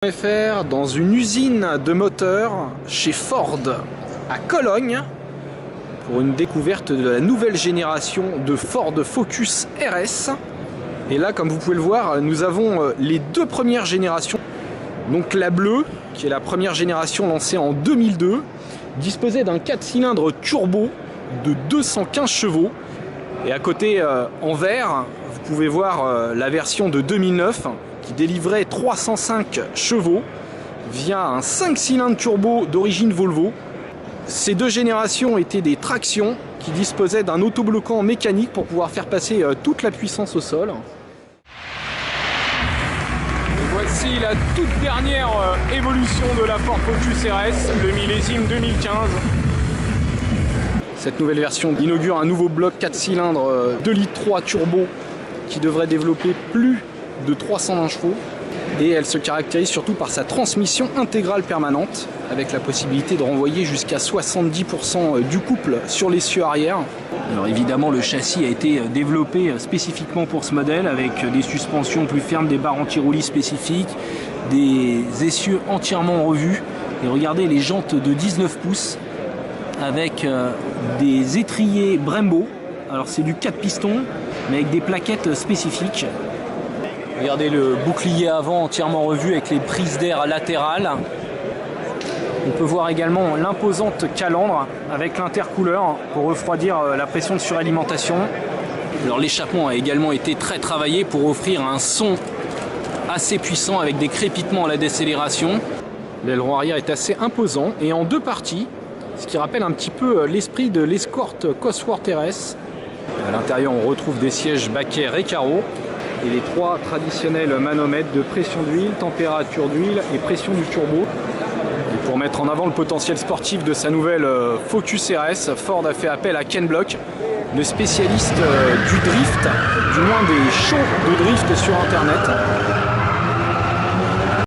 FR dans une usine de moteurs chez Ford à Cologne pour une découverte de la nouvelle génération de Ford Focus RS. Et là, comme vous pouvez le voir, nous avons les deux premières générations. Donc la bleue, qui est la première génération lancée en 2002, disposait d'un 4 cylindres turbo de 215 chevaux. Et à côté, en vert, vous pouvez voir la version de 2009 qui délivrait 305 chevaux via un 5 cylindres turbo d'origine Volvo. Ces deux générations étaient des tractions qui disposaient d'un autobloquant mécanique pour pouvoir faire passer toute la puissance au sol. Et voici la toute dernière évolution de la Ford Focus RS, le millésime 2015. Cette nouvelle version inaugure un nouveau bloc 4 cylindres 2,3 litres turbo qui devrait développer plus de 320 chevaux, et elle se caractérise surtout par sa transmission intégrale permanente avec la possibilité de renvoyer jusqu'à 70% du couple sur l'essieu arrière. Alors évidemment, le châssis a été développé spécifiquement pour ce modèle avec des suspensions plus fermes, des barres anti-roulis spécifiques, des essieux entièrement en revue, et regardez les jantes de 19 pouces avec des étriers Brembo. Alors c'est du 4 pistons mais avec des plaquettes spécifiques. Regardez le bouclier avant entièrement revu avec les prises d'air latérales. On peut voir également l'imposante calandre avec l'intercouleur pour refroidir la pression de suralimentation. Alors l'échappement a également été très travaillé pour offrir un son assez puissant avec des crépitements à la décélération. L'aileron arrière est assez imposant et en deux parties, ce qui rappelle un petit peu l'esprit de l'Escort Cosworth RS. À l'intérieur, on retrouve des sièges baquets Recaro et les trois traditionnels manomètres de pression d'huile, température d'huile et pression du turbo. Et pour mettre en avant le potentiel sportif de sa nouvelle Focus RS, Ford a fait appel à Ken Block, le spécialiste du drift, du moins des shows de drift sur internet.